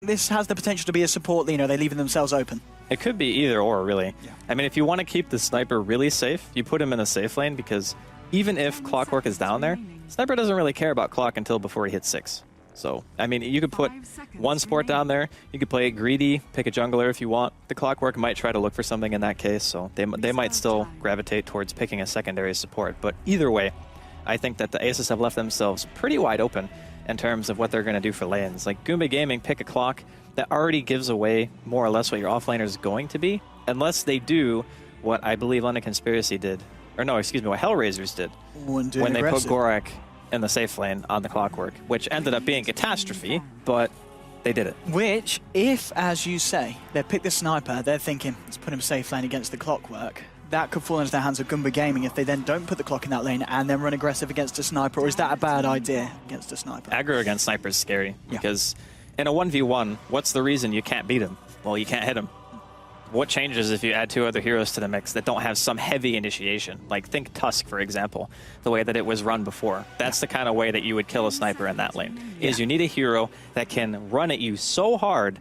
this has the potential to be a support leaner? They're leaving themselves open. It could be either or, really. Yeah. I mean, if you want to keep the sniper really safe, you put him in a safe lane, because even if Clockwork is down there, sniper doesn't really care about clock until before he hits 6. So, I mean, you could put one support down there, you could play it greedy, pick a jungler if you want. The Clockwork might try to look for something in that case, so they might still gravitate towards picking a secondary support. But either way, I think that the Asus have left themselves pretty wide open in terms of what they're going to do for lanes. Like, Goomba Gaming, pick a clock that already gives away more or less what your offlaner is going to be, unless they do what I believe London Conspiracy did. Or no, excuse me, what Hellraisers did when they put Gorak in the safe lane on the Clockwork, which ended up being catastrophe, but they did it. Which, if, as you say, they pick the sniper, they're thinking, let's put him safe lane against the Clockwork, that could fall into the hands of Goomba Gaming if they then don't put the clock in that lane and then run aggressive against a sniper, or is that a bad idea against a sniper? Aggro against sniper is scary, because in a 1v1, what's the reason you can't beat him? Well, you can't hit him. What changes if you add 2 other heroes to the mix that don't have some heavy initiation? Like, think Tusk, for example, the way that it was run before. That's the kind of way that you would kill a sniper in that lane, is you need a hero that can run at you so hard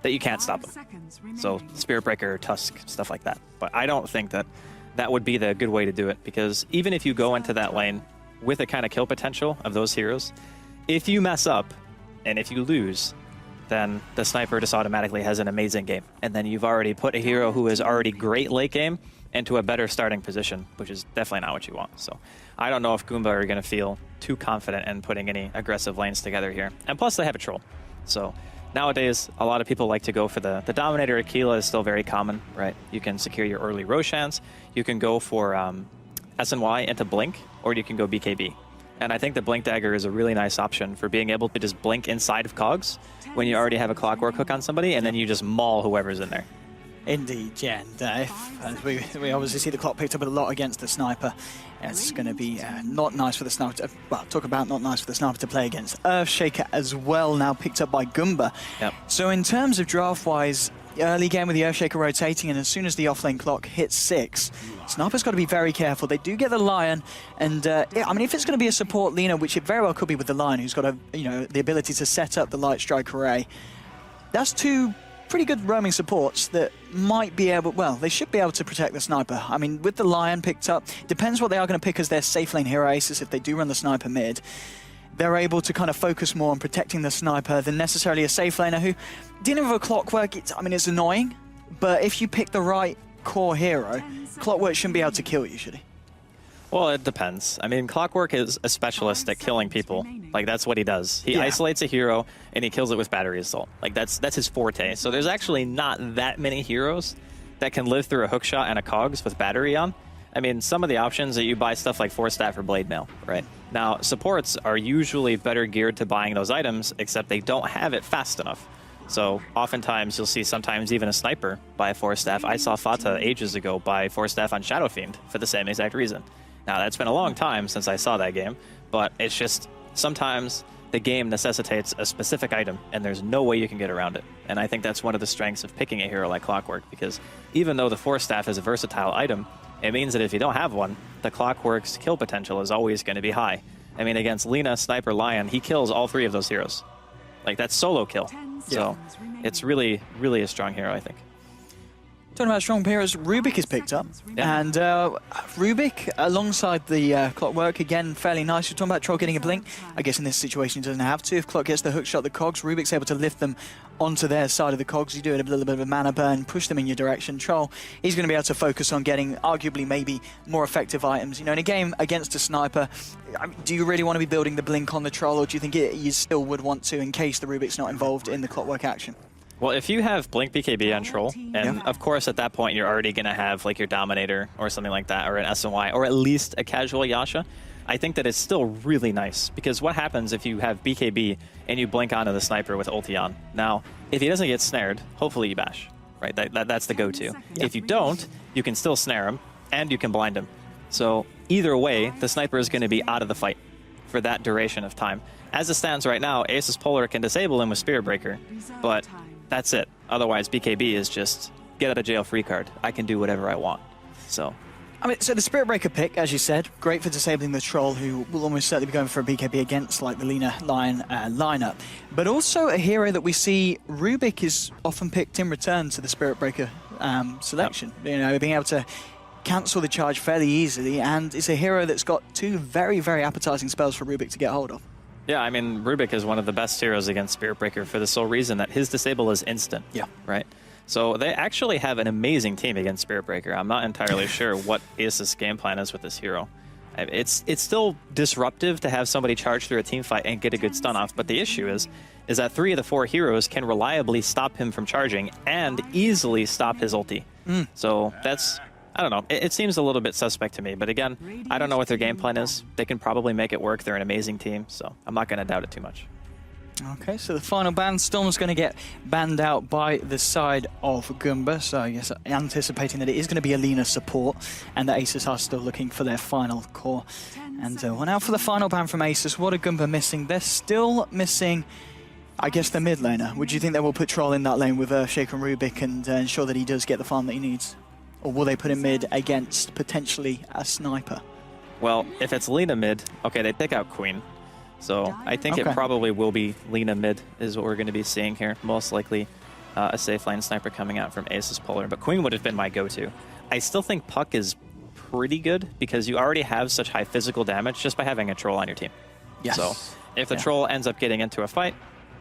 that you can't stop him. So, Spirit Breaker, Tusk, stuff like that. But I don't think that that would be the good way to do it, because even if you go into that lane with the kind of kill potential of those heroes, if you mess up and if you lose, then the sniper just automatically has an amazing game. And then you've already put a hero who is already great late game into a better starting position, which is definitely not what you want. So I don't know if Goomba are going to feel too confident in putting any aggressive lanes together here. And plus they have a troll. So nowadays, a lot of people like to go for the Dominator. Aquila is still very common, right? You can secure your early Roshans. You can go for SNY into Blink, or you can go BKB. And I think the Blink Dagger is a really nice option for being able to just blink inside of cogs when you already have a Clockwork hook on somebody, and then you just maul whoever's in there. Indeed, yeah. And as we obviously see the clock picked up a lot against the sniper. It's going to be not nice for the sniper well, talk about not nice for the sniper to play against. Earthshaker as well, now picked up by Goomba. Yep. So in terms of draft-wise, early game with the Earthshaker rotating, and as soon as the offlane clock hits 6, sniper's got to be very careful. They do get the Lion, and I mean, if it's going to be a support leaner, which it very well could be with the Lion, who's got the ability to set up the Light Strike array, that's 2 pretty good roaming supports that might be able, well, they should be able to protect the sniper. I mean, with the Lion picked up, depends what they are going to pick as their safe lane hero Asus if they do run the sniper mid. They're able to kind of focus more on protecting the sniper than necessarily a safe laner who, dealing with a Clockwork, I mean, it's annoying, but if you pick the right core hero, Clockwork shouldn't be able to kill you, should he? Well, it depends. I mean, Clockwork is a specialist at killing people. Like, that's what he does. He isolates a hero, and he kills it with battery assault. Like, that's his forte. So there's actually not that many heroes that can live through a hookshot and a cogs with battery on. I mean, some of the options that you buy stuff like Force Staff or Blade Mail, right? Now, supports are usually better geared to buying those items, except they don't have it fast enough. So oftentimes you'll see sometimes even a sniper buy a Force Staff. I saw Fata ages ago buy Force Staff on Shadow Fiend for the same exact reason. Now, that's been a long time since I saw that game, but it's just sometimes the game necessitates a specific item, and there's no way you can get around it. And I think that's one of the strengths of picking a hero like Clockwork, because even though the Force Staff is a versatile item, it means that if you don't have one, the Clockwork's kill potential is always going to be high. I mean, against Lina, Sniper, Lion, he kills all 3 of those heroes. Like, that's solo kill. So it's really, really a strong hero, I think. Talking about strong heroes, Rubik is picked up. Yeah. And Rubik, alongside the Clockwork, again, fairly nice. You're talking about Troll getting a blink. I guess in this situation he doesn't have to. If Clock gets the hook shot, the cogs, Rubik's able to lift them onto their side of the cogs. You do it a little bit of a mana burn, push them in your direction. Troll, he's going to be able to focus on getting arguably maybe more effective items. You know, in a game against a sniper, I mean, do you really want to be building the blink on the Troll, or do you think you still would want to in case the Rubik's not involved in the Clockwork action? Well, if you have Blink BKB on Troll, and of course at that point you're already going to have like your Dominator or something like that, or an SNY, or at least a casual Yasha, I think that it's still really nice, because what happens if you have BKB and you blink onto the sniper with ulti on? Now, if he doesn't get snared, hopefully you bash, right? That's the go-to. If you don't, you can still snare him, and you can blind him. So either way, the sniper is going to be out of the fight for that duration of time. As it stands right now, Asus Polar can disable him with Spirit Breaker, but that's it. Otherwise, BKB is just get out of jail free card. I can do whatever I want. So I mean, so the Spirit Breaker pick, as you said, great for disabling the Troll, who will almost certainly be going for a BKB against like the Lina Lion lineup. But also a hero that we see Rubik is often picked in return to the Spirit Breaker selection. Yep. You know, being able to cancel the charge fairly easily, and it's a hero that's got two very, very appetizing spells for Rubik to get hold of. Yeah, I mean, Rubik is one of the best heroes against Spirit Breaker for the sole reason that his disable is instant. Yeah. Right? So they actually have an amazing team against Spirit Breaker. I'm not entirely sure what Asus' game plan is with this hero. It's still disruptive to have somebody charge through a team fight and get a good stun off, but the issue is that 3 of the 4 heroes can reliably stop him from charging and easily stop his ulti. So that's, I don't know, it seems a little bit suspect to me, but again, I don't know what their game plan is. They can probably make it work. They're an amazing team, so I'm not going to doubt it too much. Okay, so the final ban, Storm's going to get banned out by the side of Goomba, so I guess anticipating that it is going to be a Lina support, and that Asus are still looking for their final core. And well, now for the final ban from Asus, what are Goomba missing? They're still missing, I guess, the mid laner. Would you think they will put Troll in that lane with Earthshaker and Rubik and ensure that he does get the farm that he needs? Or will they put him mid against potentially a sniper? Well, if it's Lina mid, okay, they pick out Queen. So I think it probably will be Lina mid is what we're going to be seeing here. Most likely a safe lane sniper coming out from Asus Polar, but Queen would have been my go-to. I still think Puck is pretty good because you already have such high physical damage just by having a Troll on your team. Yes. So if the Troll ends up getting into a fight,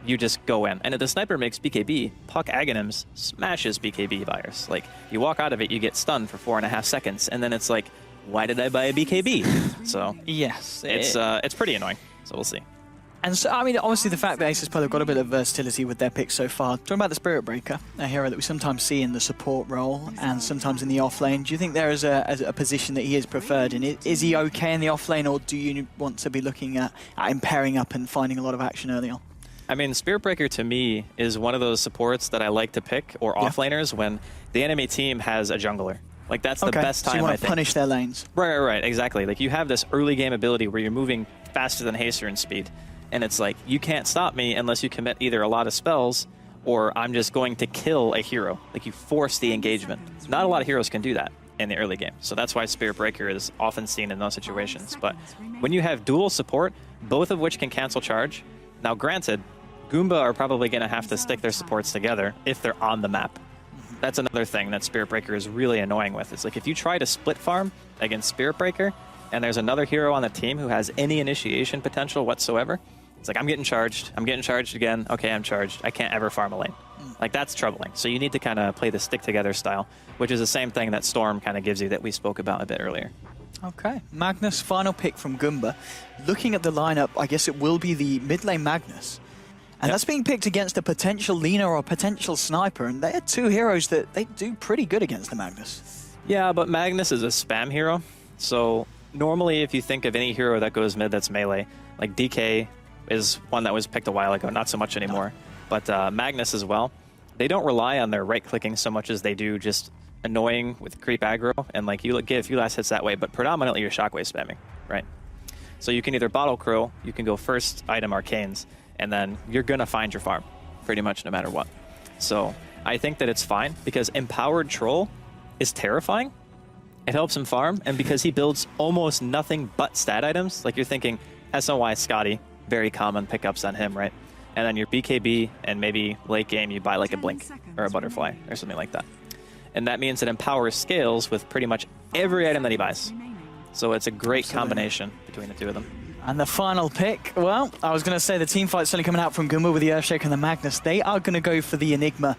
you just go in. And if the sniper makes BKB, Puck Aghanims smashes BKB buyers. Like, you walk out of it, you get stunned for 4.5 seconds, and then it's like, why did I buy a BKB? So yes, it's pretty annoying. So we'll see. And so, I mean, obviously the fact that Asus Polar have got a bit of versatility with their picks so far. Talking about the Spirit Breaker, a hero that we sometimes see in the support role and sometimes in the off lane. Do you think there is a position that he is preferred in? Is he okay in the off lane, or do you want to be looking at him pairing up and finding a lot of action early on? I mean, Spirit Breaker to me is one of those supports that I like to pick, or offlaners, when the enemy team has a jungler. Like, that's the best time, so you want to I think. punish their lanes. Right, exactly. Like, you have this early game ability where you're moving faster than Haster in speed, and it's like, you can't stop me unless you commit either a lot of spells, or I'm just going to kill a hero. Like, you force the engagement. Not a lot of heroes can do that in the early game, so that's why Spirit Breaker is often seen in those situations. But when you have dual support, both of which can cancel charge, now granted, Goomba are probably going to have to stick their supports together if they're on the map. That's another thing that Spirit Breaker is really annoying with. It's like, if you try to split farm against Spirit Breaker and there's another hero on the team who has any initiation potential whatsoever, it's like, I'm getting charged again, okay, I'm charged, I can't ever farm a lane. Like, that's troubling. So you need to kind of play the stick together style, which is the same thing that Storm kind of gives you that we spoke about a bit earlier. Okay, Magnus, final pick from Goomba. Looking at the lineup, I guess it will be the mid lane Magnus. And that's being picked against a potential Lina or a potential sniper, and they're two heroes that they do pretty good against the Magnus. Yeah, but Magnus is a spam hero, so normally if you think of any hero that goes mid that's melee, like DK is one that was picked a while ago, not so much anymore, but Magnus as well, they don't rely on their right-clicking so much as they do just annoying with creep aggro, and like, you get a few last hits that way, but predominantly you're shockwave spamming, right? So you can either bottle crow, you can go first item arcanes, and then you're going to find your farm, pretty much no matter what. So I think that it's fine, because Empowered Troll is terrifying. It helps him farm, and because he builds almost nothing but stat items, like you're thinking SOY Scotty, very common pickups on him, right? And then your BKB, and maybe late game you buy like a Blink or a Butterfly or something like that. And that means that Empower scales with pretty much every item that he buys. So it's a great combination between the two of them. And the final pick, well, I was going to say the team fight's certainly coming out from Goomba with the Earthshaker and the Magnus. They are going to go for the Enigma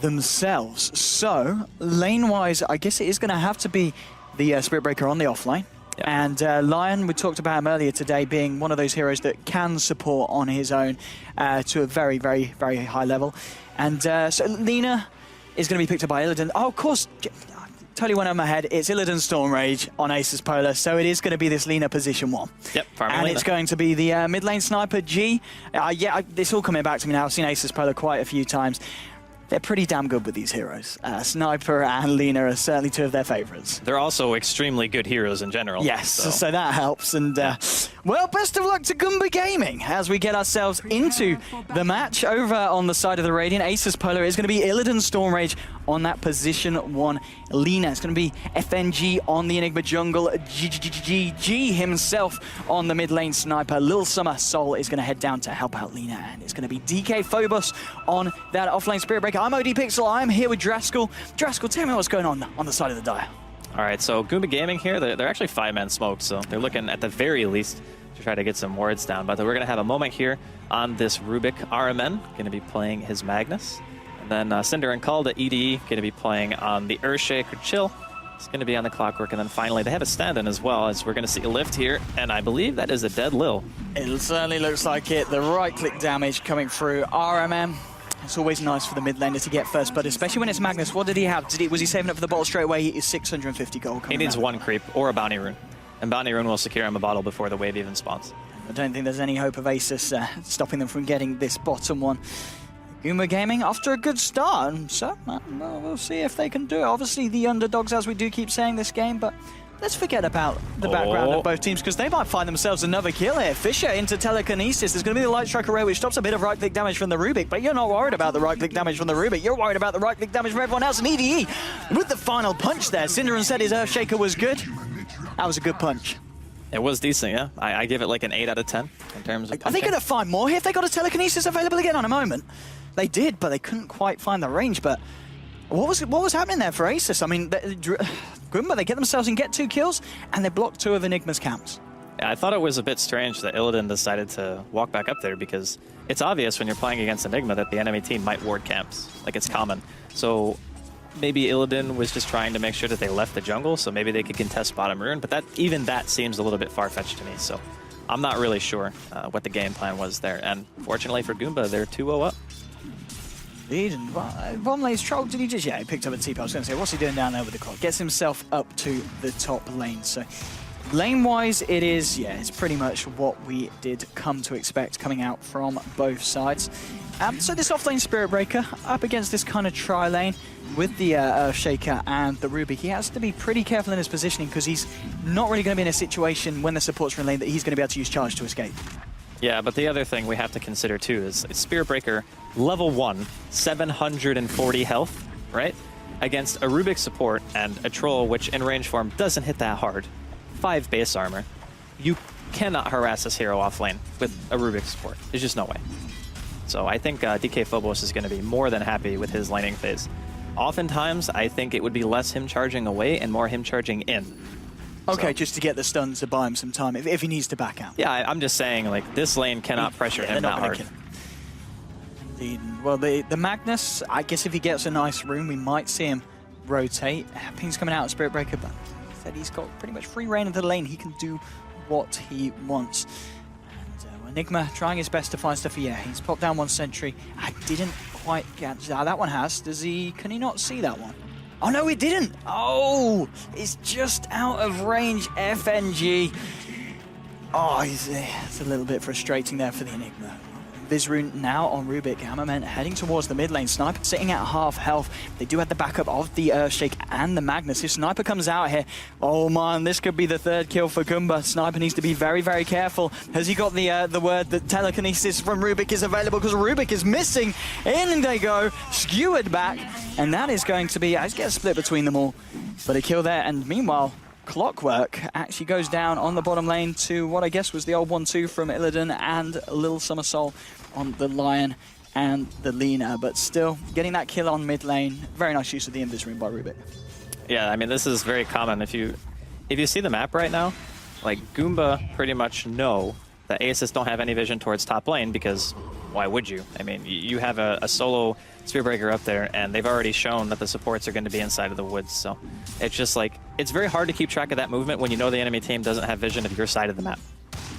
themselves. So, lane-wise, I guess it is going to have to be the Spirit Breaker on the offlane. Yep. And Lion, we talked about him earlier today, being one of those heroes that can support on his own to a very, very, very high level. And so Lina is going to be picked up by Illidan. Oh, of course, totally went over my head. It's Illidan Storm Rage on Asus Polar, so it is going to be this Lina position 1. Yep, farming and Lina. It's going to be the mid lane sniper G. It's all coming back to me now. I've seen Asus Polar quite a few times. They're pretty damn good with these heroes. Sniper and Lina are certainly two of their favorites. They're also extremely good heroes in general. Yes, so that helps. And Well, best of luck to Goomba Gaming as we get ourselves into the match. Over on the side of the Radiant, Asus Polar is going to be Illidan Storm Rage on that position 1 Lina. It's going to be FNG on the Enigma jungle, GG himself on the mid lane sniper. Lil Summer Soul is going to head down to help out Lina, and it's going to be DK Phobos on that offlane Spirit Breaker. I'm OD Pixel, I'm here with Draskell. Draskell, tell me what's going on the side of the dial. All right, so Goomba Gaming here, they're actually 5-man smoked, so they're looking at the very least to try to get some wards down. But we're going to have a moment here on this Rubik RMN, going to be playing his Magnus. And then Cinder and Cull, the EDE, going to be playing on the Earthshaker Chill. It's going to be on the Clockwork. And then finally, they have a stand-in as well, as we're going to see a lift here. And I believe that is a dead Lil. It certainly looks like it. The right-click damage coming through RMM. It's always nice for the mid laner to get first blood, especially when it's Magnus. What did he have? Was he saving up for the bottle straight away? He is 650 gold. He needs one creep or a bounty rune. And bounty rune will secure him a bottle before the wave even spawns. I don't think there's any hope of Asus stopping them from getting this bottom one. Goomba Gaming after a good start, so well, we'll see if they can do it. Obviously the underdogs, as we do keep saying this game, but let's forget about the background of both teams, because they might find themselves another kill here. Fisher into telekinesis. There's going to be the light strike array, which stops a bit of right-click damage from the Rubik, but you're not worried about the right-click damage from the Rubik. You're worried about the right-click damage from everyone else. And EDE with the final punch there. Cinderin said his Earthshaker was good. That was a good punch. It was decent, yeah. I give it like an 8 out of 10 in terms of punching. Are they going to find more here if they got a telekinesis available again on a moment? They did, but they couldn't quite find the range. But what was happening there for Asus? I mean, Goomba, they get themselves and get 2 kills, and they block 2 of Enigma's camps. Yeah, I thought it was a bit strange that Illidan decided to walk back up there, because it's obvious when you're playing against Enigma that the enemy team might ward camps. Like, it's common. So maybe Illidan was just trying to make sure that they left the jungle, so maybe they could contest bottom rune, but even that seems a little bit far-fetched to me, so I'm not really sure what the game plan was there. And fortunately for Goomba, they're 2-0 up. Indeed, and bottom lane's Troll, did he just... Yeah, he picked up a TP. I was going to say, what's he doing down there with the clock? Gets himself up to the top lane. So lane-wise, it is, yeah, it's pretty much what we did come to expect coming out from both sides. So this off-lane Spirit Breaker up against this kind of tri-lane with the Earthshaker and the Rubik. He has to be pretty careful in his positioning, because he's not really going to be in a situation when the support's in lane that he's going to be able to use charge to escape. Yeah, but the other thing we have to consider too is Spirit Breaker level 1, 740 health, right? Against a Rubik support and a Troll, which in range form doesn't hit that hard. 5 base armor. You cannot harass this hero off lane with a Rubik support. There's just no way. So I think DK Phobos is going to be more than happy with his laning phase. Oftentimes, I think it would be less him charging away and more him charging in. Okay, so, just to get the stun to buy him some time if he needs to back out. Yeah, I'm just saying, like, this lane cannot pressure him that hard. Indeed. Well, the Magnus, I guess if he gets a nice rune, we might see him rotate. Ping's coming out of Spirit Breaker, but he said he's got pretty much free reign into the lane. He can do what he wants. And Enigma trying his best to find stuff. Yeah, he's popped down 1 sentry. I didn't quite catch that. That one has. Can he not see that one? Oh, no, it didn't. Oh, it's just out of range. FNG. Oh, it's a little bit frustrating there for the Enigma. Visrune now on Rubik. Hammerman heading towards the mid lane. Sniper sitting at half health. They do have the backup of the Earthshake and the Magnus. If Sniper comes out here, oh man, this could be the 3rd kill for Goomba. Sniper needs to be very, very careful. Has he got the word that telekinesis from Rubik is available? Because Rubik is missing. In they go, skewered back, and that is going to be, I get a split between them all, but a kill there. And meanwhile, Clockwork actually goes down on the bottom lane to what I guess was the old 1-2 from Illidan and Lil Summer Soul on the Lion and the Lina, but still getting that kill on mid lane. Very nice use of the Invis rune by Rubik. Yeah, I mean, this is very common. If you see the map right now, like, Goomba pretty much know that Asus don't have any vision towards top lane, because why would you? I mean, you have a solo Spirit Breaker up there, and they've already shown that the supports are going to be inside of the woods, so it's just like, it's very hard to keep track of that movement when you know the enemy team doesn't have vision of your side of the map.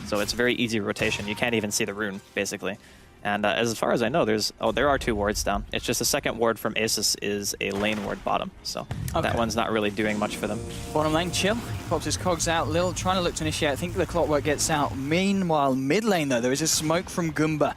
So it's very easy rotation. You can't even see the rune, basically. And as far as I know, there are 2 wards down. It's just the 2nd ward from Asus is a lane ward bottom, so that one's not really doing much for them. Bottom lane, Chill. He pops his cogs out. Lil trying to look to initiate. I think the Clockwork gets out. Meanwhile, mid lane, though, there is a smoke from Goomba.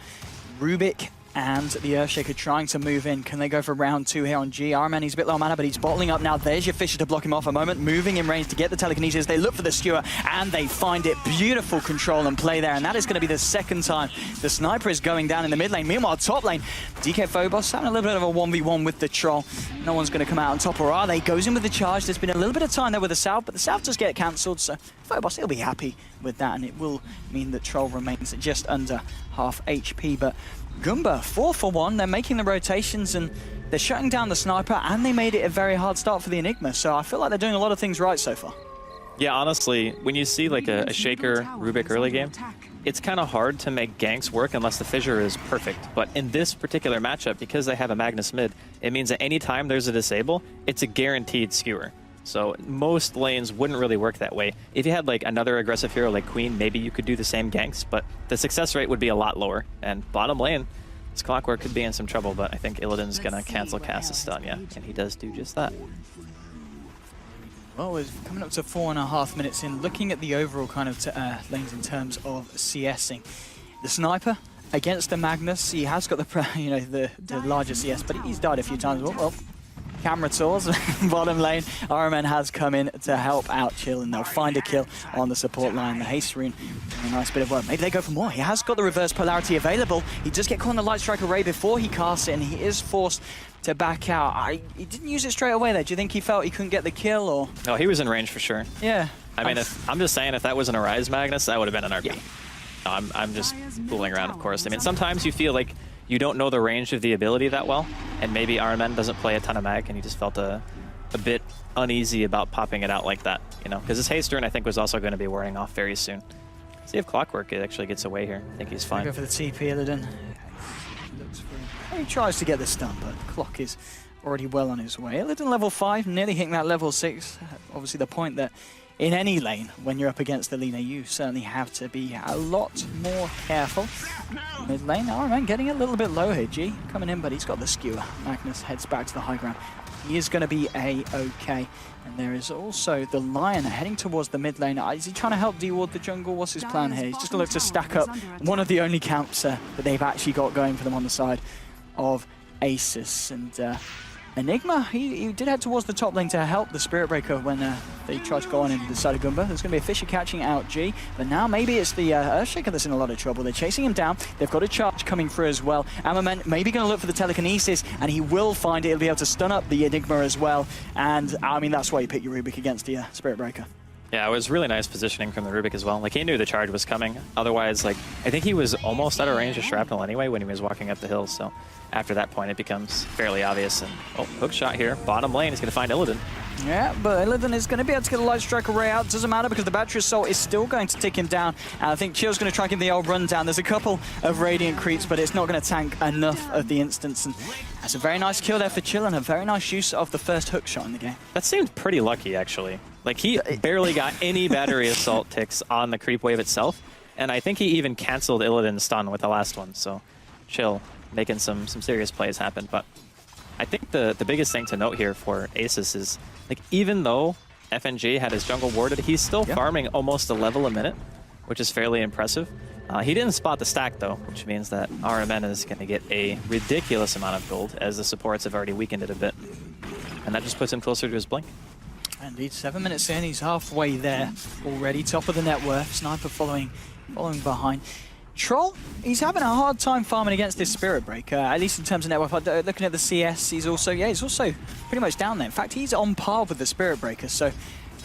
Rubik and the Earthshaker trying to move in. Can they go for round 2 here on G? Ironman, he's a bit low mana, but he's bottling up now. There's your Fisher to block him off a moment, moving in range to get the telekinesis. They look for the skewer, and they find it. Beautiful control and play there, and that is going to be the second time the sniper is going down in the mid lane. Meanwhile, top lane, DK Phobos having a little bit of a 1v1 with the troll. No one's going to come out on top, or are they? Goes in with the charge. There's been a little bit of time there with the South, but the South does get cancelled, so Phobos, he'll be happy with that, and it will mean that troll remains just under half HP. But Goomba, 4 for 1. They're making the rotations and they're shutting down the sniper, and they made it a very hard start for the Enigma. So I feel like they're doing a lot of things right so far. Yeah, honestly, when you see like a Shaker Rubik early game, it's kind of hard to make ganks work unless the fissure is perfect. But in this particular matchup, because they have a Magnus mid, it means that any time there's a disable, it's a guaranteed skewer. So most lanes wouldn't really work that way. If you had like another aggressive hero like Queen, maybe you could do the same ganks, but the success rate would be a lot lower. And bottom lane, this Clockwork could be in some trouble, but I think Illidan's gonna cancel cast a stun, yeah, and he does do just that. Well, we're coming up to 4.5 minutes in. Looking at the overall kind of lanes in terms of CSing, the sniper against the Magnus, he has got the the larger CS, but he's died a few times. Well, camera tours, bottom lane. RMN has come in to help out Chill, and they'll find a kill on the support line. The Haste Rune, a nice bit of work. Maybe they go for more. He has got the reverse polarity available. He does get caught on the Light Strike Array before he casts it, and he is forced to back out. He didn't use it straight away there. Do you think he felt he couldn't get the kill, or? No, he was in range for sure. Yeah. I mean, I'm just saying, if that was an Arise Magnus, that would have been an RP. Yeah. No, I'm just fooling around, of course. I mean, sometimes you feel like you don't know the range of the ability that well, and maybe RMN doesn't play a ton of mag, and you just felt a bit uneasy about popping it out like that, you know? Because his Haste Rune, I think, was also going to be wearing off very soon. See if Clockwork actually gets away here. I think he's fine. Go for the TP, Illidan. He tries to get the stun, but Clock is already well on his way. Illidan level 5, nearly hitting that level 6. Obviously the point that in any lane, when you're up against the Lina, you certainly have to be a lot more careful. Mid lane, RMN getting a little bit low here. G coming in, but he's got the skewer. Magnus heads back to the high ground. He is going to be A-okay. And there is also the Lion heading towards the mid lane. Is he trying to help de-ward the jungle? What's his plan here? He's just going to look to stack up one of the only camps that they've actually got going for them on the side of Asus. And Enigma, he did head towards the top lane to help the Spirit Breaker when they tried to go on in the side of Goomba. There's going to be a Fisher catching out G, but now maybe it's the Earthshaker that's in a lot of trouble. They're chasing him down. They've got a charge coming through as well. Amaman maybe going to look for the telekinesis, and he will find it. He'll be able to stun up the Enigma as well. And I mean, that's why you pick your Rubik against the Spirit Breaker. Yeah, it was really nice positioning from the Rubik as well. Like, he knew the charge was coming. Otherwise, like, I think he was almost out of range of Shrapnel anyway when he was walking up the hill. So after that point, it becomes fairly obvious. And, oh, hook shot here. Bottom lane is going to find Illidan. Yeah, but Illidan is going to be able to get a Light Strike Array out. Doesn't matter because the Battery Assault is still going to tick him down. And I think Chill's going to try and give the old run down. There's a couple of Radiant creeps, but it's not going to tank enough of the instance. And that's a very nice kill there for Chill, and a very nice use of the first hook shot in the game. That seemed pretty lucky, actually. Like, he barely got any Battery Assault ticks on the creep wave itself. And I think he even canceled Illidan's stun with the last one. So Chill making some serious plays happen. But I think the biggest thing to note here for Asus is, like, even though FNG had his jungle warded, he's still farming almost a level a minute, which is fairly impressive. He didn't spot the stack, though, which means that RMN is going to get a ridiculous amount of gold, as the supports have already weakened it a bit. And that just puts him closer to his blink. Indeed, 7 minutes in, he's halfway there already. Top of the net worth, Sniper following behind. Troll, he's having a hard time farming against this Spirit Breaker, at least in terms of net worth. Looking at the CS, he's also pretty much down there. In fact, he's on par with the Spirit Breaker, so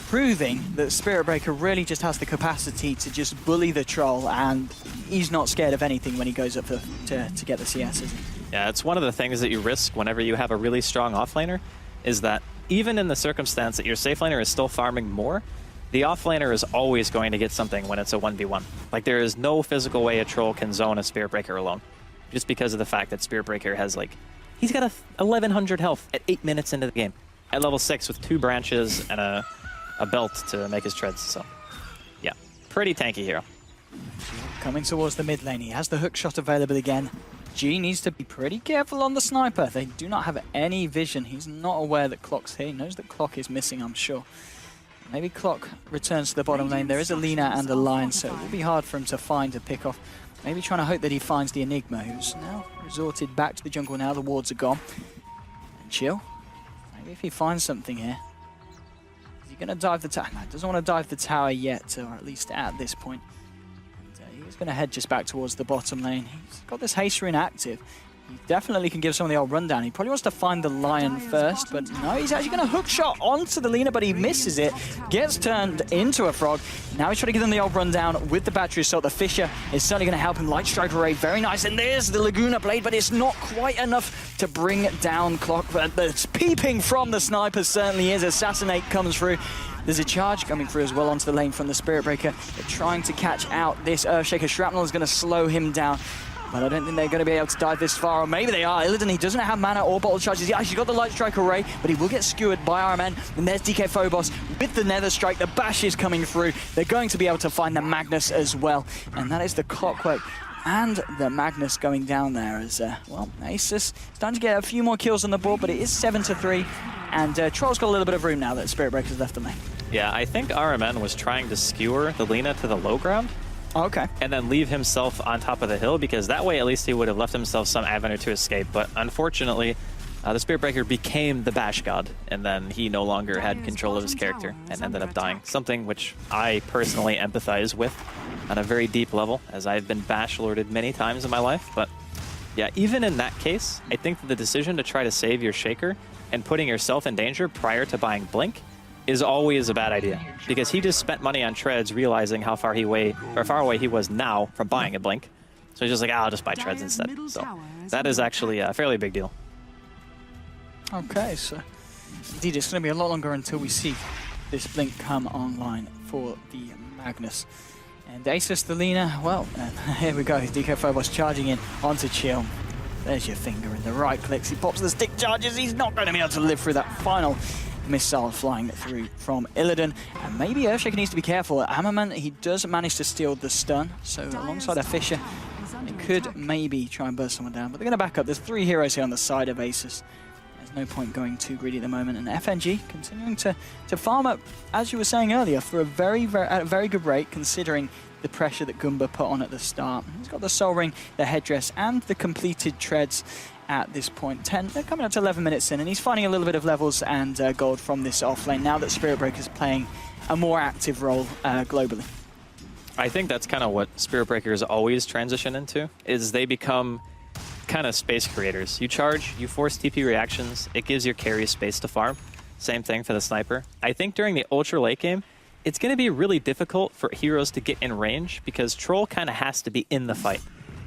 proving that Spirit Breaker really just has the capacity to just bully the Troll, and he's not scared of anything when he goes up to get the CS, is he? Yeah, it's one of the things that you risk whenever you have a really strong offlaner, is that even in the circumstance that your safe laner is still farming more, the offlaner is always going to get something when it's a 1v1. Like, there is no physical way a Troll can zone a Spirit Breaker alone, just because of the fact that Spirit Breaker has, like, he's got 1100 health at 8 minutes into the game, at level 6 with 2 branches and a belt to make his treads. So yeah, pretty tanky hero. Coming towards the mid lane, he has the hook shot available again. G needs to be pretty careful on the sniper. They do not have any vision. He's not aware that Clock's here. He knows that Clock is missing, I'm sure. Maybe Clock returns to the bottom lane. There is a Lina and a Lion, so it will be hard for him to find a pick off Maybe trying to hope that he finds the Enigma, who's now resorted back to the jungle now. The wards are gone. And Chill. Maybe if he finds something here. Is he going to dive the tower? No, doesn't want to dive the tower yet, or at least at this point. And he's going to head just back towards the bottom lane. He's got this haste rune active. He definitely can give some of the old rundown. He probably wants to find the Lion first, but no, he's actually going to hook shot onto the Lina, but he misses it. Gets turned into a frog. Now he's trying to give them the old rundown with the battery assault. The Fisher is certainly going to help him. Light Strike Array, very nice. And there's the Laguna Blade, but it's not quite enough to bring down Clock. But the peeping from the sniper certainly is. Assassinate comes through. There's a charge coming through as well onto the lane from the Spirit Breaker. They're trying to catch out this Earthshaker. Shrapnel is going to slow him down. But I don't think they're going to be able to dive this far, or maybe they are. Illidan, he doesn't have mana or bottle charges. He actually got the Light Strike Array, but he will get skewered by RMN. And there's DK Phobos with the Nether Strike. The bash is coming through. They're going to be able to find the Magnus as well. And that is the Clockwork and the Magnus going down there as, well, Asus starting to get a few more kills on the board, but it is 7-3. And Troll's got a little bit of room now that Spirit Breaker's left the lane. Yeah, I think RMN was trying to skewer the Lina to the low ground. Okay. And then leave himself on top of the hill, because that way at least he would have left himself some avenue to escape. But unfortunately, the Spirit Breaker became the Bash God, and then he no longer had control of his character and ended up dying. Something which I personally empathize with on a very deep level, as I've been Bash Lorded many times in my life. But yeah, even in that case, I think that the decision to try to save your Shaker and putting yourself in danger prior to buying Blink is always a bad idea, because he just spent money on treads realizing how far away he was now from buying a Blink. So he's just like, I'll just buy treads instead. So that is actually a fairly big deal. Okay, so indeed it's going to be a lot longer until we see this Blink come online for the Magnus. And Asus the Lina, well, here we go. DK Phobos charging in onto Chill. There's your finger in the right clicks. He pops the stick charges. He's not going to be able to live through that final missile flying through from Illidan. And maybe Earthshaker needs to be careful. Hammerman, he does manage to steal the stun. So alongside a Fisher, they could maybe try and burst someone down. But they're going to back up. There's 3 heroes here on the side of Asus. There's no point going too greedy at the moment. And FNG continuing to farm up, as you were saying earlier, for a very good rate, considering the pressure that Goomba put on at the start. He's got the Soul Ring, the headdress, and the completed treads at this point. They're coming up to 11 minutes in, and he's finding a little bit of levels and gold from this offlane now that Spirit Breaker's playing a more active role globally. I think that's kind of what Spirit Breakers always transition into, is they become kind of space creators. You charge, you force TP reactions, it gives your carry space to farm. Same thing for the sniper. I think during the ultra late game, it's going to be really difficult for heroes to get in range, because Troll kind of has to be in the fight.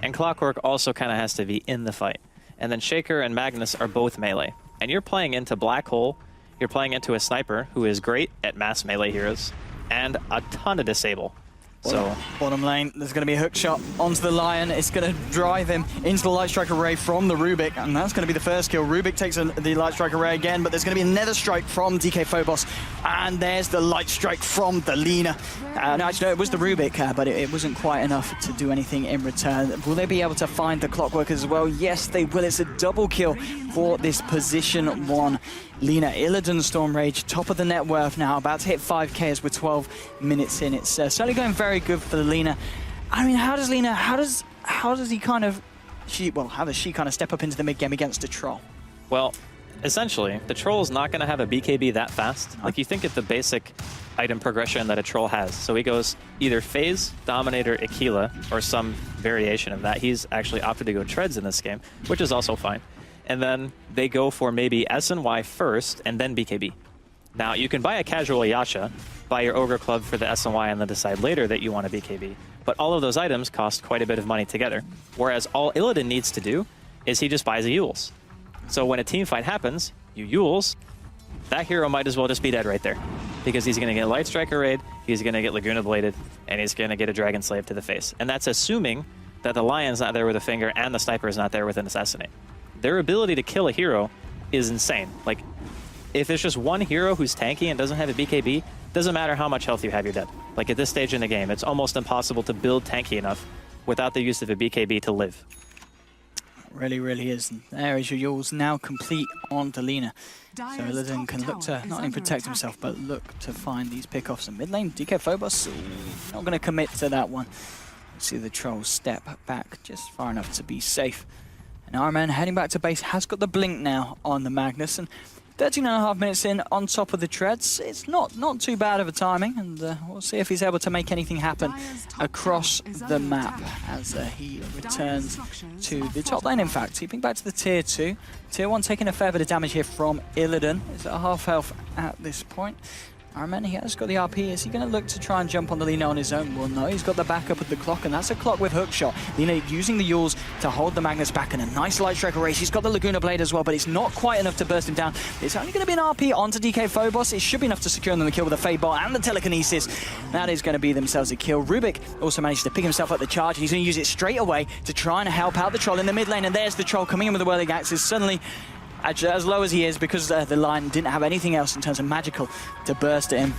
And Clockwork also kind of has to be in the fight. And then Shaker and Magnus are both melee. And you're playing into Black Hole, you're playing into a sniper who is great at mass melee heroes, and a ton of disable. So bottom lane, there's going to be a hook shot onto the Lion. It's going to drive him into the Light Strike Array from the Rubik, and that's going to be the first kill. Rubik takes the Light Strike Array again, but there's going to be a Nether Strike from DK Phobos, and there's the Light Strike from the Lina. No, actually, no, it was the Rubik, but it wasn't quite enough to do anything in return. Will they be able to find the Clockwork as well? Yes, they will. It's a double kill for this position 1 Lina. Illidan Storm Rage, top of the net worth now, about to hit 5k as we're 12 minutes in. It's certainly going very good for the Lina. I mean, how does Lina, how does he kind of, how does she kind of step up into the mid game against a Troll? Well, essentially, the Troll is not going to have a BKB that fast. Like, you think of the basic item progression that a Troll has. So he goes either Phase, Dominator, Aquila, or some variation of that. He's actually opted to go Treads in this game, which is also fine. And then they go for maybe S and Y first, and then BKB. Now, you can buy a casual Yasha, buy your Ogre Club for the S and Y, and then decide later that you want a BKB. But all of those items cost quite a bit of money together. Whereas all Illidan needs to do is he just buys a Yules. So when a team fight happens, you Yules, that hero might as well just be dead right there. Because he's going to get Light Striker Raid, he's going to get Laguna Bladed, and he's going to get a Dragon Slave to the face. And that's assuming that the Lion's not there with a finger and the Sniper is not there with an Assassinate. Their ability to kill a hero is insane. Like, if it's just one hero who's tanky and doesn't have a BKB, doesn't matter how much health you have, you're dead. Like, at this stage in the game, it's almost impossible to build tanky enough without the use of a BKB to live. Really, really is. There is your Yules now complete on to Lina. So Illidan can look to not only protect himself, but look to find these pickoffs in mid lane. DK Phobos not going to commit to that one. See the Troll step back just far enough to be safe. And RMN heading back to base has got the blink now on the Magnus. And 13.5 minutes in on top of the treads. It's not too bad of a timing, and we'll see if he's able to make anything happen across the map as he returns to the top lane. In fact, keeping back to the tier 2. Tier 1 taking a fair bit of damage here from Illidan. He's at half health at this point. Ironman, he has got the RP. Is he going to look to try and jump on the Lina on his own? Well, no, he's got the backup of the clock, and that's a clock with hookshot. Lina using the Yules to hold the Magnus back, and a nice light striker race. He's got the Laguna Blade as well, but it's not quite enough to burst him down. It's only going to be an RP onto DK Phobos. It should be enough to secure them the kill with the Fade Ball and the Telekinesis. That is going to be themselves a kill. Rubik also managed to pick himself up the charge, and he's going to use it straight away to try and help out the Troll in the mid lane, and there's the Troll coming in with the Whirling Axes. Suddenly, as low as he is, because the line didn't have anything else in terms of magical to burst at him.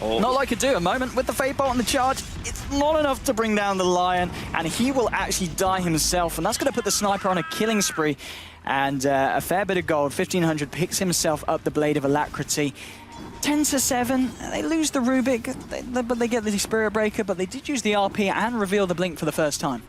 Oh. Not like it do, a moment with the Fade Bolt and the charge. It's not enough to bring down the Lion, and he will actually die himself, and that's going to put the Sniper on a killing spree. And a fair bit of gold. 1500 picks himself up the Blade of Alacrity. 10-7, they lose the Rubik, but they get the Spirit Breaker, but they did use the RP and reveal the Blink for the first time.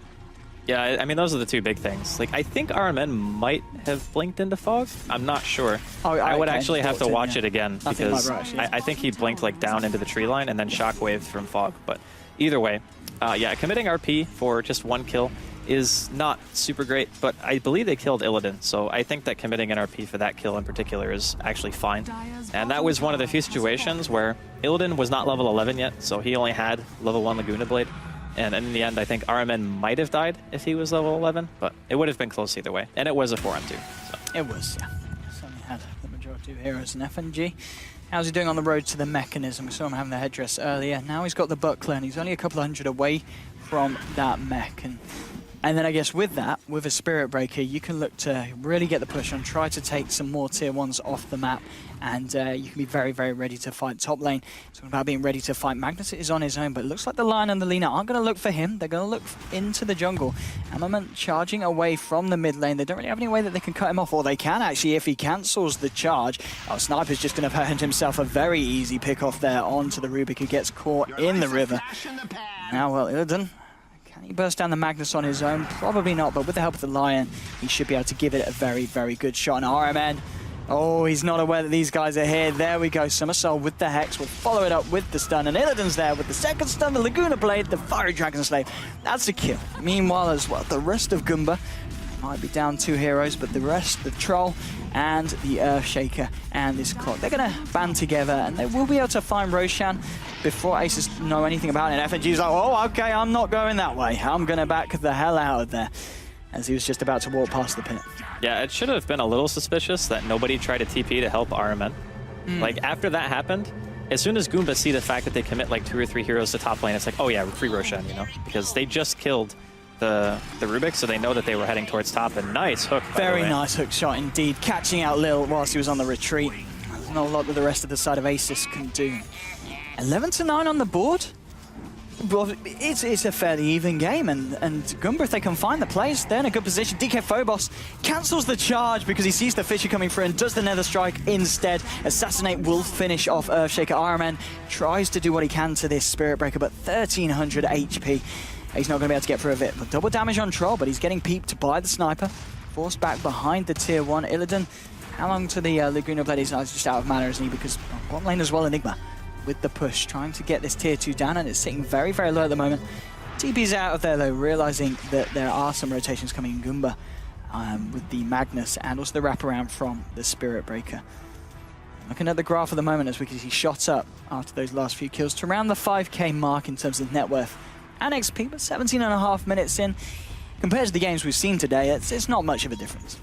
Yeah, I mean, those are the two big things. Like, I think RMN might have blinked into Fog. I'm not sure. Oh, I would actually have to watch it again, because I think he blinked like down into the tree line and then shockwaved from Fog. But either way, yeah, committing RP for just one kill is not super great, but I believe they killed Illidan, so I think that committing an RP for that kill in particular is actually fine. And that was one of the few situations where Illidan was not level 11 yet, so he only had level 1 Laguna Blade. And in the end, I think RMN might have died if he was level 11, but it would have been close either way. And it was a 4-on-2. So. It was, yeah. Certainly had the majority of heroes in FNG. How's he doing on the road to the mechanism? We saw him having the headdress earlier. Now he's got the buckler, and he's only a couple hundred away from that mech. And then I guess with that, with a Spirit Breaker, you can look to really get the push on, try to take some more tier 1s off the map, and you can be very, very ready to fight top lane. Talking about being ready to fight, Magnus is on his own, but it looks like the Lion and the Lina aren't going to look for him. They're going to look into the jungle. Armament charging away from the mid lane. They don't really have any way that they can cut him off, or they can actually if he cancels the charge. Oh, Sniper's just going to earn himself a very easy pick off there onto the Rubik, who gets caught in the river. Now, well, Illidan, can he burst down the Magnus on his own? Probably not, but with the help of the Lion, he should be able to give it a very, very good shot. And RMN, oh, he's not aware that these guys are here. There we go, Somersault with the Hex. We'll follow it up with the stun, and Illidan's there with the second stun, the Laguna Blade, the Fiery Dragon Slave. That's a kill. Meanwhile as well, the rest of Goomba might be down 2 heroes, but the rest, the Troll and the Earthshaker and this clock, they're going to band together, and they will be able to find Roshan before Asus know anything about it. And FNG's like, oh, okay, I'm not going that way. I'm going to back the hell out of there, as he was just about to walk past the pit. Yeah, it should have been a little suspicious that nobody tried to TP to help RMN. Like, after that happened, as soon as Goomba see the fact that they commit like 2 or 3 heroes to top lane, it's like, oh yeah, free Roshan, you know? Because they just killed the Rubik, so they know that they were heading towards top. And nice hook, very nice hook shot indeed, catching out Lil whilst he was on the retreat. There's not a lot that the rest of the side of Asus can do. 11-9 on the board. Well, it's a fairly even game, and Goomba, if they can find the place, they're in a good position. DK Phobos cancels the charge because he sees the Fisher coming through and does the Nether Strike instead. Assassinate will finish off Earthshaker. RMN tries to do what he can to this Spirit Breaker, but 1300 HP. He's not going to be able to get through a bit. But double damage on Troll, but he's getting peeped by the Sniper. Forced back behind the tier 1. Illidan, how long to the Laguna Blade? He's just out of mana, isn't he? Because bottom lane as well, Enigma with the push, trying to get this tier 2 down, and it's sitting very, very low at the moment. TP's out of there though, realizing that there are some rotations coming in Goomba with the Magnus and also the wraparound from the Spirit Breaker. Looking at the graph at the moment, as we can see, shot up after those last few kills to around the 5k mark in terms of net worth and XP, but 17.5 minutes in. Compared to the games we've seen today, it's not much of a difference.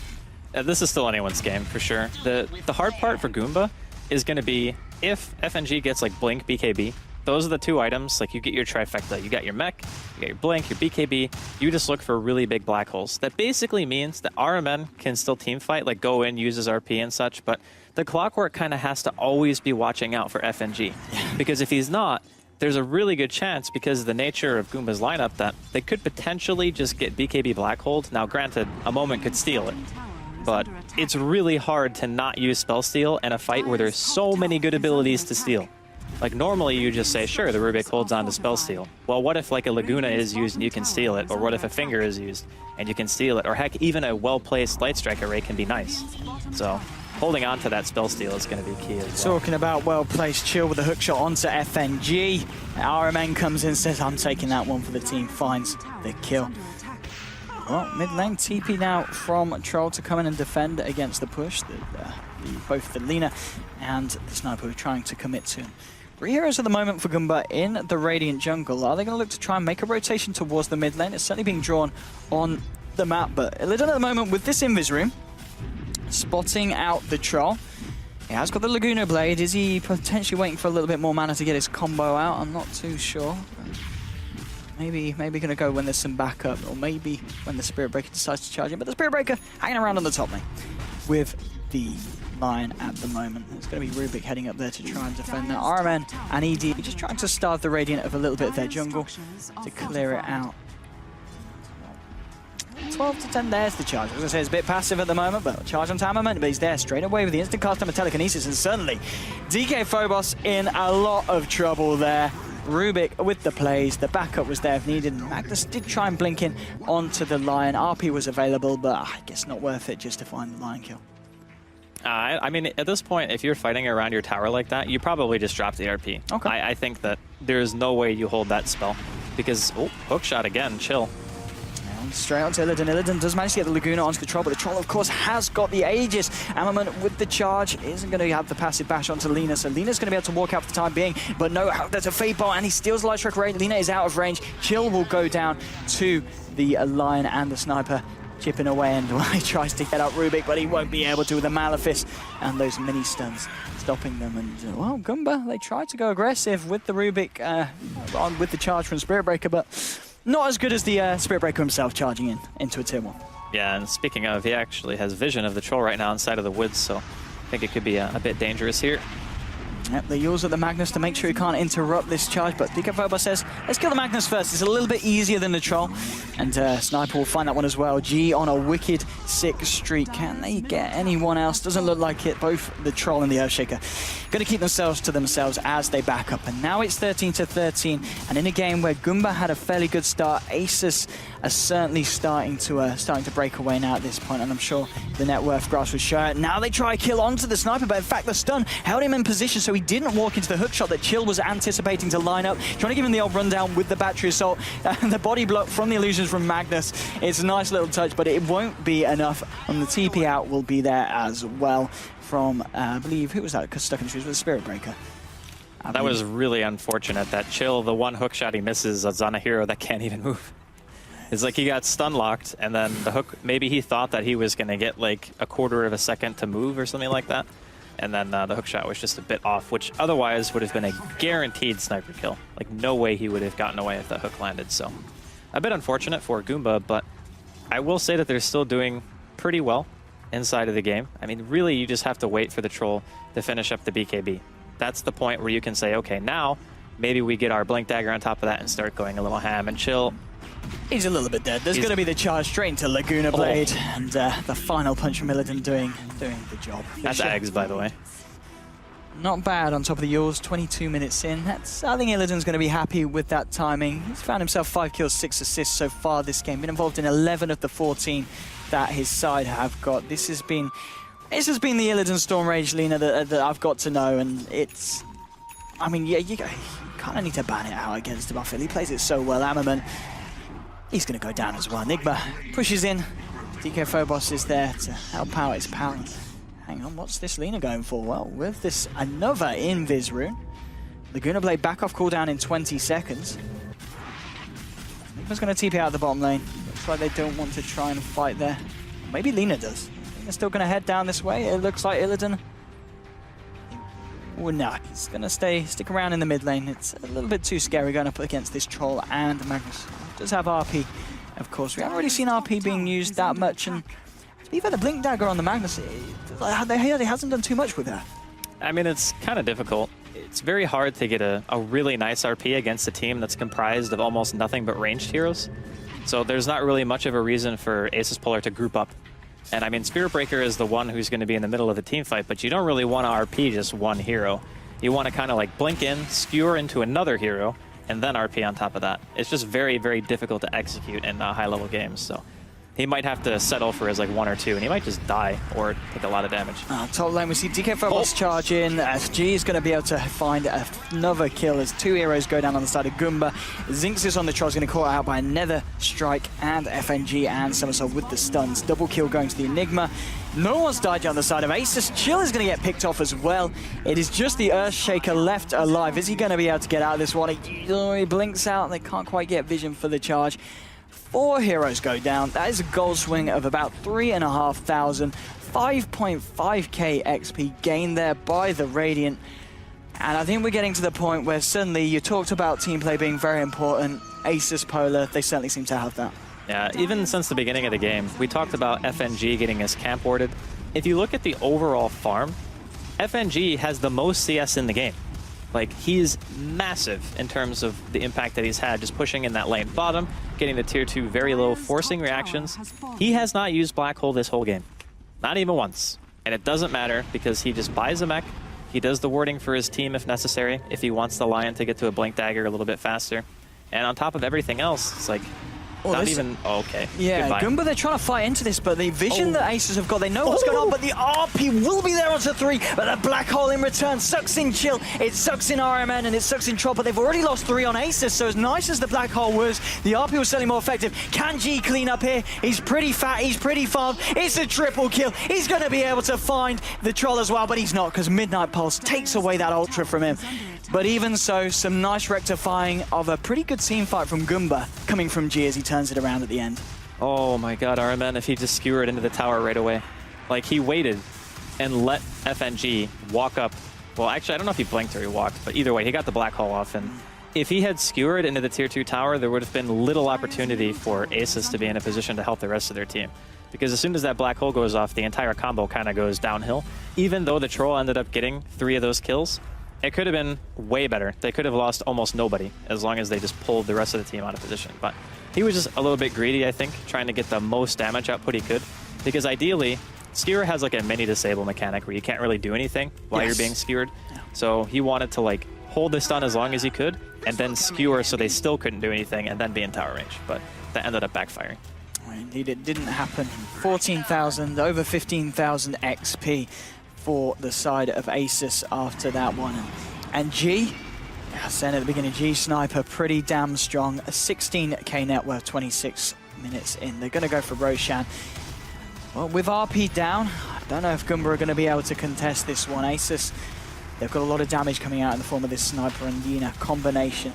This is still anyone's game, for sure. The hard part for Goomba is going to be if FNG gets like Blink, BKB. Those are the 2 items, like you get your trifecta. You got your mech, you got your Blink, your BKB. You just look for really big black holes. That basically means that RMN can still team fight, like go in, use his RP and such, but the Clockwork kind of has to always be watching out for FNG. Because if he's not, there's a really good chance, because of the nature of Goomba's lineup, that they could potentially just get BKB black hold. Now granted, a moment could steal it, but it's really hard to not use spell steal in a fight where there's so many good abilities to steal. Like normally you just say, sure, the Rubik holds on to spell steal. Well, what if like a Laguna is used and you can steal it? Or what if a finger is used and you can steal it? Or heck, even a well-placed light strike array can be nice. So holding on to that spell steal is going to be key as well. Talking about well-placed, Chill with a hook shot onto FNG. RMN comes in, says, I'm taking that one for the team, finds the kill. Well, mid lane TP now from Troll to come in and defend against the push that both the Lina and the Sniper are trying to commit to. 3 heroes at the moment for Goomba in the Radiant jungle. Are they going to look to try and make a rotation towards the mid lane? It's certainly being drawn on the map, but Illidan at the moment with this invis room, spotting out the Troll. He has got the Laguna Blade. Is he potentially waiting for a little bit more mana to get his combo out? I'm not too sure. Maybe going to go when there's some backup, or maybe when the Spirit Breaker decides to charge him. But the Spirit Breaker hanging around on the top lane with the Lion at the moment. It's going to be Rubik heading up there to try and defend that. RMN and ED just trying to starve the Radiant of a little bit of their jungle to clear it out. 12 to 10, there's the charge. As I say, it's a bit passive at the moment, but charge on Hammerman, but he's there straight away with the instant cast on telekinesis, and suddenly DK Phobos in a lot of trouble there. Rubik with the plays, the backup was there if needed. Magnus did try and blink in onto the Lion. RP was available, but I guess not worth it just to find the Lion kill. I mean, at this point, if you're fighting around your tower like that, you probably just drop the RP. Okay. I think that there's no way you hold that spell because, oh, hook shot again, chill. And straight on to Illidan. Illidan does manage to get the Laguna onto the Troll, but the Troll, of course, has got the Aegis. Ammerman with the charge isn't going to have the passive bash onto Lina, so Lina's going to be able to walk out for the time being, but no, there's a Fade Bolt, and he steals the Light Strike Array. Lina is out of range. Chill will go down to the Lion and the Sniper, chipping away, and he tries to get up Rubik, but he won't be able to with the Malefice and those mini stuns stopping them. And well, Goomba, they tried to go aggressive with the Rubik with the charge from Spirit Breaker, but not as good as the Spirit Breaker himself charging into a tier 1. Yeah, and speaking of, he actually has vision of the Troll right now inside of the woods, so I think it could be a bit dangerous here. Yep, they use at the Magnus to make sure he can't interrupt this charge, but DK Phobos says, let's kill the Magnus first. It's a little bit easier than the Troll, and Sniper will find that one as well. G on a wicked sick streak. Can they get anyone else? Doesn't look like it. Both the Troll and the Earthshaker going to keep themselves to themselves as they back up, and now it's 13 to 13, and in a game where Goomba had a fairly good start, Asus are certainly starting to break away now at this point, and I'm sure the net worth graphs will show it. Now they try a kill onto the Sniper, but in fact the stun held him in position, so he didn't walk into the hook shot that Chill was anticipating to line up. Trying to give him the old rundown with the battery assault. And the body block from the illusions from Magnus. It's a nice little touch, but it won't be enough. And the TP out will be there as well from, I believe, who was that? Stuck in the shoes with the Spirit Breaker. That was really unfortunate that Chill, the one hook shot he misses is on a hero that can't even move. It's like he got stun locked, and then the hook, maybe he thought that he was going to get like a quarter of a second to move or something like that. And then the hook shot was just a bit off, which otherwise would have been a guaranteed sniper kill. Like, no way he would have gotten away if that hook landed. So, a bit unfortunate for Goomba, but I will say that they're still doing pretty well inside of the game. I mean, really, you just have to wait for the Troll to finish up the BKB. That's the point where you can say, okay, now maybe we get our Blink Dagger on top of that and start going a little ham. And Chill, he's a little bit dead. There's going to be the charge straight into Laguna Blade, and the final punch from Illidan doing the job. That's Ags, by the way. Not bad on top of the Yules, 22 minutes in. I think Illidan's going to be happy with that timing. He's found himself 5 kills, 6 assists so far this game. Been involved in 11 of the 14 that his side have got. This has been the Illidan Storm Rage Lina that I've got to know, and it's... I mean, yeah, you kind of need to ban it out against him. I feel he plays it so well. Ammerman, he's going to go down as well. Enigma pushes in. DK Phobos is there to help out his pal. Hang on, what's this Lina going for? Well, with this another invis rune. Laguna Blade back off cooldown in 20 seconds. Enigma's going to TP out of the bottom lane. Looks like they don't want to try and fight there. Maybe Lina does. Lina's still going to head down this way. It looks like Illidan... well, no, he's going to stick around in the mid lane. It's a little bit too scary going up against this Troll, and Magnus does have RP, of course. We haven't really seen RP being used that much, and to be fair, the Blink Dagger on the Magnus, he hasn't done too much with that. I mean, it's kind of difficult. It's very hard to get a really nice RP against a team that's comprised of almost nothing but ranged heroes. So there's not really much of a reason for Asus Polar to group up. And I mean, Spirit Breaker is the one who's going to be in the middle of the team fight, but you don't really want to RP just one hero. You want to kind of like blink in, skewer into another hero, and then RP on top of that. It's just very, very difficult to execute in high-level games. So he might have to settle for his like 1 or 2, and he might just die or take a lot of damage. Top lane, we see DK Phobos charge in. G is going to be able to find another kill as 2 heroes go down on the side of Goomba. Zinxis on the Troll is going to caught out by Nether Strike and FNG and Somersault with the stuns. Double kill going to the Enigma. No one's died yet on the side of Asus. Chill is going to get picked off as well. It is just the Earthshaker left alive. Is he going to be able to get out of this one? He blinks out and they can't quite get vision for the charge. 4 heroes go down. That is a gold swing of about 3,500. 5.5k XP gained there by the Radiant. And I think we're getting to the point where suddenly you talked about team play being very important. Asus, Polar, they certainly seem to have that. Yeah, even since the beginning of the game, we talked about FNG getting his camp warded. If you look at the overall farm, FNG has the most CS in the game. Like, he's massive in terms of the impact that he's had, just pushing in that lane bottom, getting the tier 2 very low, forcing reactions. He has not used Black Hole this whole game. Not even once. And it doesn't matter because he just buys a mech. He does the warding for his team if necessary, if he wants the Lion to get to a Blink Dagger a little bit faster. And on top of everything else, it's like, not even... Oh, okay. Yeah, goodbye. Goomba, they're trying to fight into this, but the vision that Asus have got, they know what's going on, but the RP will be there onto 3, but the Black Hole in return sucks in Chill, it sucks in RMN, and it sucks in Troll, but they've already lost 3 on Asus, so as nice as the Black Hole was, the RP was certainly more effective. Can G clean up here? He's pretty fat, he's pretty farmed, it's a triple kill. He's going to be able to find the Troll as well, but he's not, because Midnight Pulse takes away that Ultra from him. But even so, some nice rectifying of a pretty good team fight from Goomba coming from G as he turns it around at the end. Oh my god, RMN, if he just skewered into the tower right away. Like, he waited and let FNG walk up. Well, actually, I don't know if he blinked or he walked, but either way, he got the Black Hole off. And if he had skewered into the tier 2 tower, there would have been little opportunity for Asus to be in a position to help the rest of their team. Because as soon as that Black Hole goes off, the entire combo kind of goes downhill. Even though the Troll ended up getting 3 of those kills, it could have been way better. They could have lost almost nobody as long as they just pulled the rest of the team out of position. But he was just a little bit greedy, I think, trying to get the most damage output he could. Because ideally, Skewer has like a mini disable mechanic where you can't really do anything while you're being skewered. Yeah. So he wanted to like hold the stun as long as he could and then skewer so they still couldn't do anything and then be in tower range. But that ended up backfiring. Indeed, it didn't happen. 14,000, over 15,000 XP for the side of Asus after that one. And G, as I said at the beginning, G Sniper pretty damn strong. A 16k net worth, 26 minutes in. They're going to go for Roshan. Well, with RP down, I don't know if Goomba are going to be able to contest this one. Asus, they've got a lot of damage coming out in the form of this Sniper and Yina combination.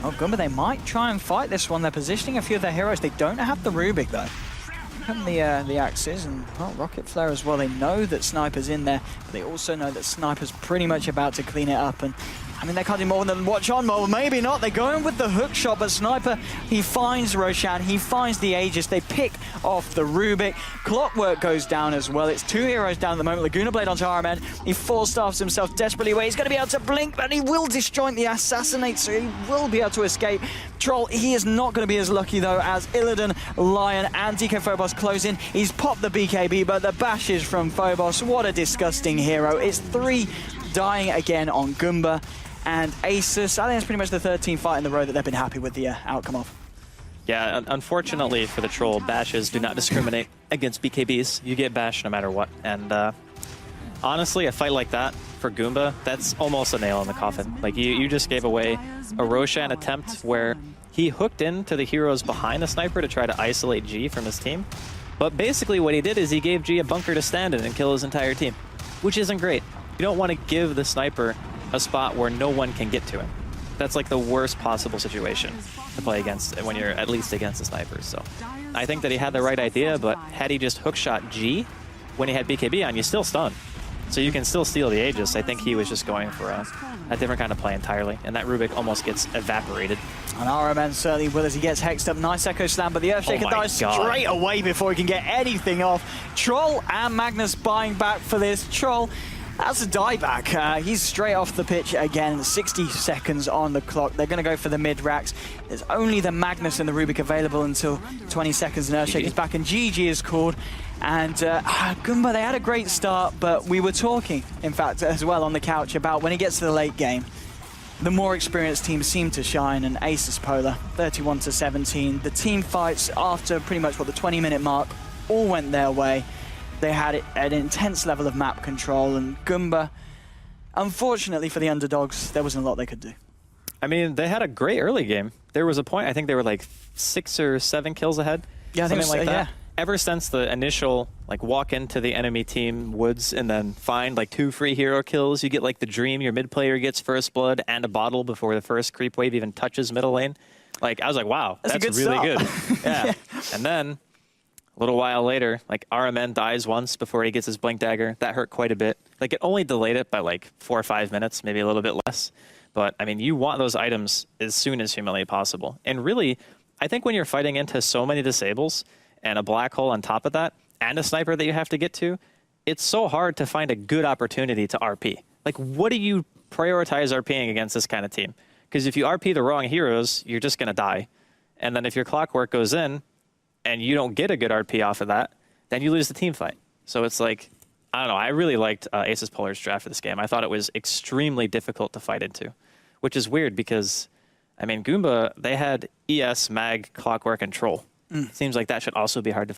Oh, Goomba, they might try and fight this one. They're positioning a few of their heroes. They don't have the Rubik, though. And the axes and well, Rocket Flare as well. They know that Sniper's in there, but they also know that Sniper's pretty much about to clean it up. And I mean, they can't do more than watch on. Well, maybe not. They go in with the hook shot, but Sniper, he finds Roshan, he finds the Aegis. They pick off the Rubik. Clockwork goes down as well. It's 2 heroes down at the moment. Laguna Blade onto RMN. He force-staffs himself desperately away. He's going to be able to blink, but he will disjoint the Assassinate, so he will be able to escape. Troll, he is not going to be as lucky, though, as Illidan, Lion, and DK Phobos close in. He's popped the BKB, but the bashes from Phobos. What a disgusting hero. It's 3 dying again on Goomba. And Asus, I think it's pretty much the 13th fight in the row that they've been happy with the outcome of. Yeah, unfortunately for the Troll, bashes do not discriminate against BKBs. You get bashed no matter what. And honestly, a fight like that for Goomba, that's almost a nail in the coffin. Like, you just gave away a Roshan attempt where he hooked into the heroes behind the Sniper to try to isolate G from his team. But basically what he did is he gave G a bunker to stand in and kill his entire team, which isn't great. You don't want to give the Sniper a spot where no one can get to him. That's like the worst possible situation to play against when you're at least against the Snipers. So I think that he had the right idea, but had he just hookshot G when he had BKB on, you still stun. So you can still steal the Aegis. I think he was just going for a different kind of play entirely, and that Rubik almost gets evaporated. And RMN certainly will as he gets hexed up. Nice Echo Slam, but the Earthshaker dies straight away before he can get anything off. Troll and Magnus buying back for this. Troll, that's a dieback. He's straight off the pitch again. 60 seconds on the clock. They're going to go for the mid-racks. There's only the Magnus and the Rubik available until 20 seconds, and Earthshaker's back, and GG is called. And Goomba, they had a great start, but we were talking, in fact, as well on the couch about when it gets to the late game, the more experienced teams seem to shine, and Asus Polar, 31-17. The team fights after pretty much, the 20-minute mark, all went their way. They had an intense level of map control, and Goomba, unfortunately for the underdogs, there wasn't a lot they could do. I mean, they had a great early game. There was a point, I think they were like 6 or 7 kills ahead. Yeah, I think something like that. Yeah. Ever since the initial, walk into the enemy team woods and then find, 2 free hero kills, you get, the dream, your mid player gets first blood and a bottle before the first creep wave even touches middle lane. I was like, wow, that's really good. Yeah. And then, a little while later, RMN dies once before he gets his blink dagger. That hurt quite a bit. It only delayed it by, 4 or 5 minutes, maybe a little bit less. But, I mean, you want those items as soon as humanly possible. And really, I think when you're fighting into so many disables, and a black hole on top of that, and a sniper that you have to get to, it's so hard to find a good opportunity to RP. What do you prioritize RPing against this kind of team? Because if you RP the wrong heroes, you're just going to die. And then if your clockwork goes in, and you don't get a good RP off of that, then you lose the team fight. So it's I don't know, I really liked Asus Polar's draft for this game. I thought it was extremely difficult to fight into, which is weird because, I mean, Goomba, they had ES, Mag, Clockwork, and Troll. Seems like that should also be hard to